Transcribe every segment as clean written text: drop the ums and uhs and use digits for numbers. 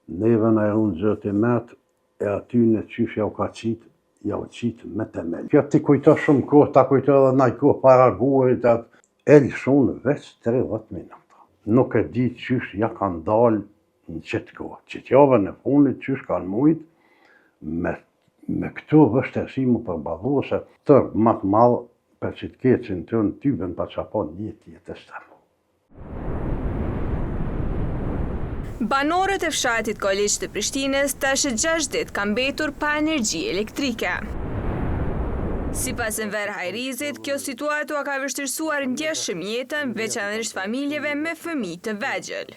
neve na erun Zoti met, e aty në qysh ja u qitë me temel. Kjo ti kujto shumë kohë, ta kujto edhe naj kohë para gurit, el shumë veç 30 minuta. Nuk e di qysh ja kanë dalë në qëtë kohë. Qëtë javën e funit qysh kanë mujt me këto vështërsi mu përballu, se tërë matë malë për që të keqin të në tyben pa që apo një tjetës të mu. Banorët e fshatit Koliç të Prishtinës tash 6 ditë kanë mbetur pa energji elektrike. Sipas Enver Hajrizit, kjo situatë ka vështirësuar ndjeshëm jetën, veçanërisht familjeve me fëmijë të vegjël.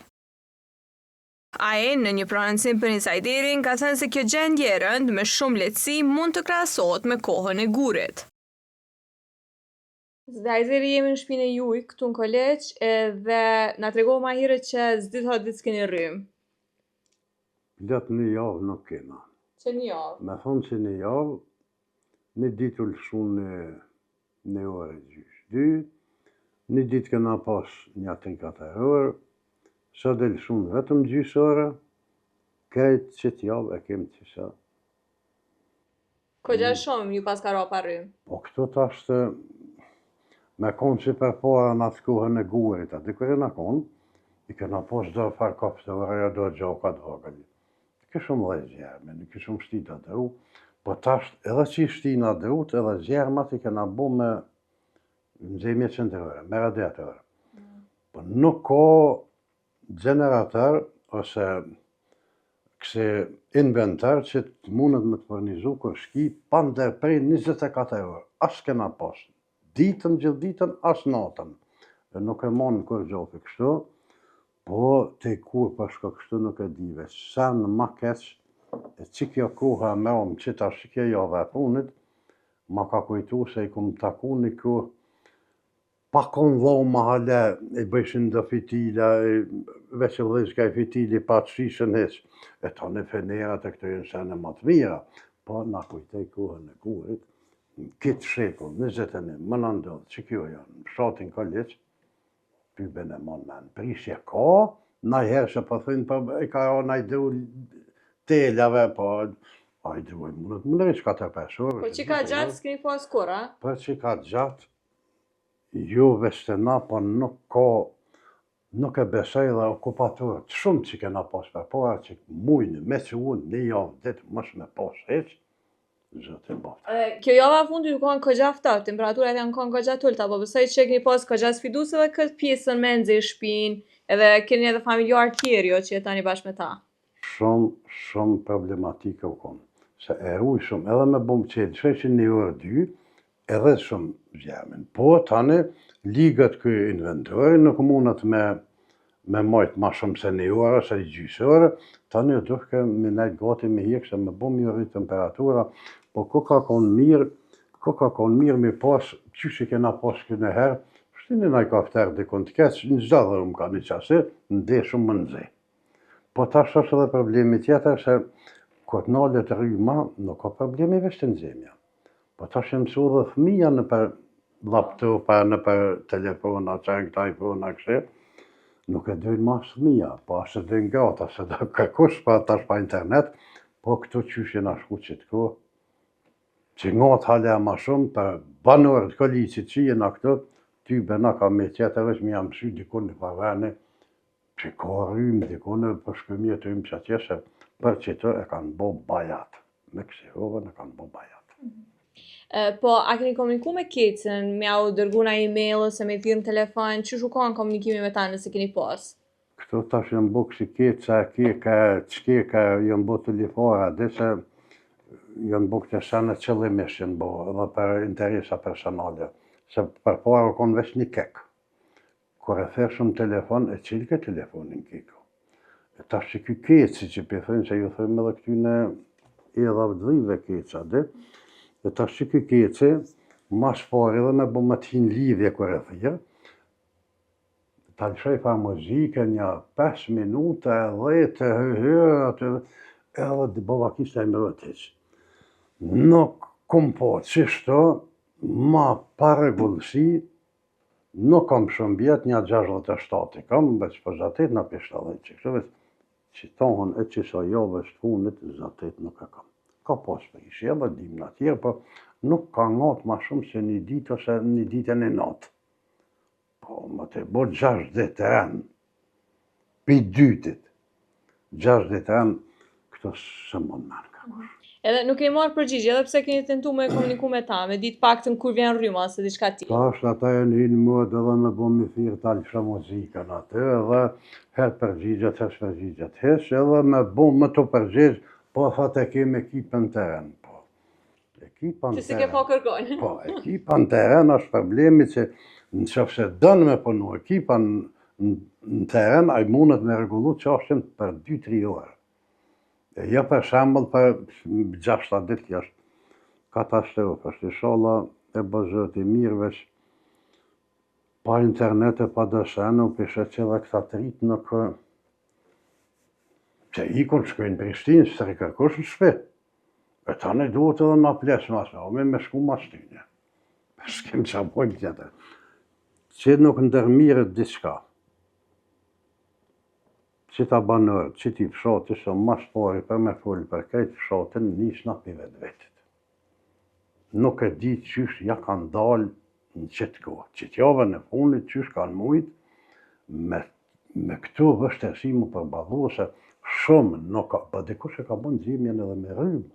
Ai, në një prononcim për Insajderin, ka thënë se kjo gjendje e rëndë me shumë lehtësi mund të krahasohet me kohën e gurit. Hajzeri, jemi në shtëpinë e juaj këtu në Koliç, dhe na tregohu ma herët që ditë s'keni rrymë. Plot një javë nuk kena. Që një javë? Me thonë që një javë, një ditë u lëshu në orë gjysh 2, një ditë kena pas një 3-4 orë, sa dhe lëshu vetëm gjysh orë, kajtë qëtë javë e kemë qësa. Kogja shumë ju pas ka ra pa rrymë? Po këto tashtë, me konë që për para në atë kohën e gurit, aty kërë në konë, i kena pas do farë kapëtore, do gjoka do hagëllit. Kë shumë dhe zjerme, në kë shumë shti të dru, po tashtë edhe që i shti në drut, edhe zjermat i kena bu me nxemje qëndërore, me radiatore. Po nuk ka generator ose këse inventar që të mundet me të furnizu kur shki pa ndërprej 24 orë. As kena pas ditën, gjithë ditën, as natën. Dhe nuk e monë kur gjofi kështu, po te kur pashko kështu nuk e dive. Sa në ma keq, e që kjo koha me omë që ta shikje jave e punit, ma ka kujtu se i kum taku një kohë, pa konë dhomë mahale, i bëjshin do fitila, veç e vëzhka i fitili pa të shishën heq, e ta në fenerat e këto jenë sene më të mira, po na kujtej kohën e gurit, kitë shekull, 21, më në ndodhë, që kjo janë, fshatin Koliç, pyben e mon me në prishje ka, na herë që po thënë, i ka ra na i dru telave, po, a i dru e mundet më nërë që 4-5 orë. Po që ka gjatë s'keni pas kur, a? Po që ka gjatë, jo vestena, po nuk e besoj dhe okupatorët shumë që kena pas për para, që mujnë me që unë një javë ditë mësh me pas heq, zëtë e baftë. Kjo java fundi ju kanë kogja ftohtë, temperaturat janë kanë kogja tullta, po besoj që keni pas kogja sfiduse dhe këtë pjesën me nxjerr shtëpinë, edhe keni edhe familjar tjerë jo që jetani bashkë me ta. Shumë problematikë u konë, se e ruj shumë, edhe me bëmë qelë, që një orë 2, edhe shumë zjermin. Po, tani, ligët këj inventori nuk mundet me majtë ma shumë se një orë, se i gjysë orë, tani u duke me nejtë gati me hjekë, se me bëmë një rritë temperatura, po ko ka konë mirë me pas, që që kena pas kënë herë, shtini naj kafterë dikon të keqë, në gjda dhe më ka një qasë, ndë shumë më nëzhe. Po tash është edhe problemi tjetër, se këtë nalët rryma, nuk ka problemi veç të nëzhemja. Po tash e mësu dhe fëmija në për laptopa, në për telefona, qengë, iPhone, kështë, nuk e dojnë mas fëmija, po asë dojnë gata, se do kërkush pa tash pa internet, po këto qyshje na shku që të ko, që ngatë halja ma shumë, për banorët Koliçit që jena këto, ty bëna ka me tjetër veç mi jam mësu dikon në pavene, që ka rrymë dikon në përshkëmje të rrymë që atjeshe, për që të e kanë bo bajat, me kësi hovën e kanë bo bajat. Po, a keni komuniku me Kecën, me au dërgu na e-mail ose me thirrë në telefon, që shu kanë komunikimi me ta nëse keni pas? Këto tash janë bo kësi Keca, qkeka, janë bo të lifora, dhe se janë bo këtë sene qëllimisht janë bo, edhe për interesa personale, se për para konë veç një kek. Kur e therë shumë telefon, e qilë ke telefonin keko. E tash që ky Keci që për thënë, që ju thëmë edhe këtyne edhe vdhive Keca, dhe, e tash që ky Keci, mas pari edhe me bo më t'hin lidhje kër e thirë, ta lëshoj fa muzike, një 5 minuta, 10, edhe dhe bova kishtë e më rëtiq. Nuk kom po qishto, ma pa regullësi, nuk kam shumë bjetë, një 67 kam, bëç për gjatit në pishtë edhe që kështë, që thonë e që sa javës të fundit, zatet nuk e kam. Ka pas për ishe edhe dim në tjerë, po nuk ka ngatë ma shumë se një ditë ose një ditën e natë. Po, më të bo 60 rënë, pi dytit, 60 rënë, këto së mund me në kamosh. Edhe nuk e marrë përgjigje, edhe pse keni tentu me komuniku me ta, me ditë paktën kur vjen rryma se diçka tjetër. Ta është ata e një mëd edhe me bo me thirë talësha muzikën atë, edhe herë përgjigjet, herë përgjigjet, edhe me bo me të përgjigj, po thot e kemi ekipën të rënë, po. Ekipën Që si ke po kërkojnë. Po, ekipën të rënë është problemi që në qëfëse dënë me punu ekipën në teren, a i mundet me regullu qashin për 2-3 orë. E jo për shembull për 6 ditë kjo është katastrofë, është inshallah e bëzët i mirë veç pa internet e pa dëshenë, u pishe që dhe këta të rritë nuk që ikon shkojnë Prishtinë, së rikërkush në shpe. E tani duhet edhe nga plesë masë, me shku mas tyne. S'kem që apojmë tjetër. Që nuk ndërmirët diçka. Që ta banërët, që ti fshatë, që mas pari për me folë për kajtë fshatën, njës nga për vetë vetit. Nuk e di qysh ja kanë dalë në qëtë kohë. Qëtë javën e funit qysh kanë mujtë me këtu vështërsi mu përballu se shumë nuk ka, pa dikush e ka bënë gjimjen edhe me rrymë.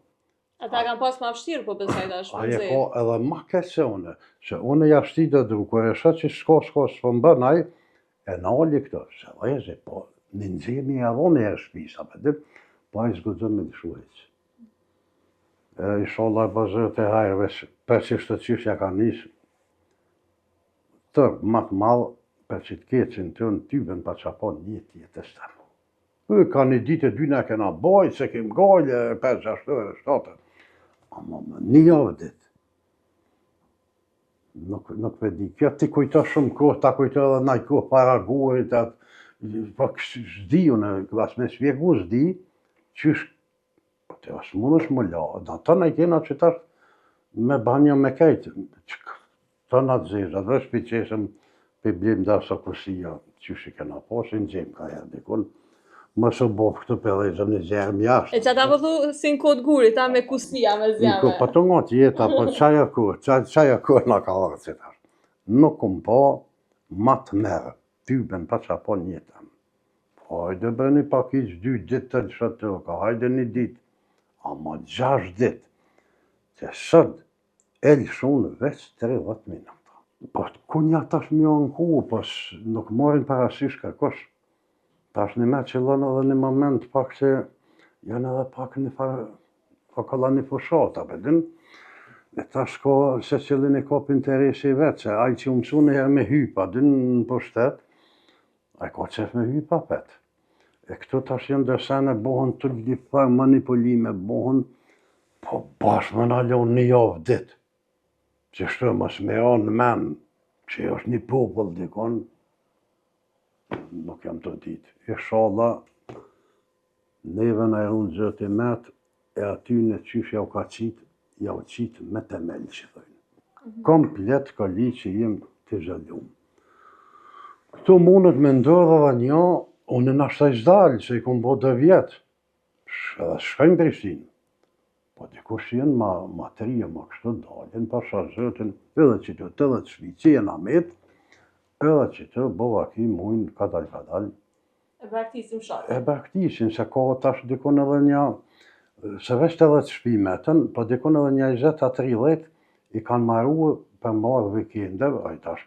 Ata kanë pas ma vështirë, po besoj tash Aje po edhe ma keq se une jashti të dru, kër e shë që s'ko s'po mbën aj, e nali këto, se leze, po në nëzimi e adhoni e shpisa, po a i zgudzën me dëshu heqë. Inshallah bazët e hajrëve, për që shtë qyshja ka njësë, tërë matë malë, për që të keqin të në tyben pa që apo një tjetës të mu. Ka një ditë e dyna kena bajt, se kem gajlë 5-6 orë, 7. Ama një javë ditë. Nuk me di, kjo ti kujto shumë kohë, ta kujto edhe naj kohë para gurit, po s'di unë, as me shpjegu s'di, qysh, po të as mund është më la, da të në i kena që tash me banjo me kejtë, të në të zezë, dhe shpi qesëm për blim da sa kusia, qysh i kena posin, gjem ka herë dikun, më së bof këtë pëllezëm një zerëm jashtë. E që ata përthu si në kodë gurit, ta me kusia, me zjame. Po të nga të jeta, po qaja kohë nga ka orë që tash. Nuk kum po matë merë, tyben pa që apo njëtën. Po hajde bëni pak iq 2 ditë të shëtë, ka hajde një ditë, ama 6 ditë, që sëtë elë shumë veç 30 minuta. Po ku një tash mjo në ku, po nuk morin parasysh kërkosh. Tash një me qëllon edhe një moment pak që janë edhe pak një farë, po kalla një fushata, përdin. E tash ko, se qëllin e kop interesi vetë, se aj që umësu në herë me hypa, din në pushtet, aj ko qef me hypa petë. E këtu tash janë dërsene, bohën të gjitha manipulime, bohën, po bashkë më nalon një javë ditë. Që shtu mos me anë men, që është një popull dikon, nuk jam të ditë. Inshallah, neve në erunë zëti metë, e aty në qysh ja u ka qitë, ja u qitë me temel që dhejnë. Komplet ka li që jem të zhëllumë. Këtu mundet me ndodhë dhe një, unë në ashtaj zdalë, që i kom bo 2 vjetë, edhe shkajnë Prishtinë. Po dikush jenë ma 3, ma kështu dalën, pasha zëtin, edhe që të të dhe të shvici e në metë, edhe që të bova ki mujnë kadal. E braktisim shatë. E braktisin, se ka tash dikon edhe një, se veç të dhe të shpimetën, po dikon edhe një 20-30 i kanë marru për marrë vikende, a i tash,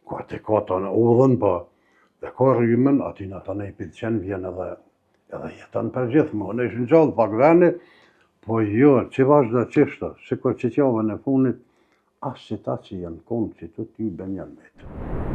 ku ati ka të në udhën, po, dhe ka rrymen, ati në të në i pilqen vjen edhe jetën për gjithë, më në ishë në gjallë pak veni, po jo, që vazhda qishtë, sikur që t'javën e funit, as që ta që janë konë që të ty ben janë metë.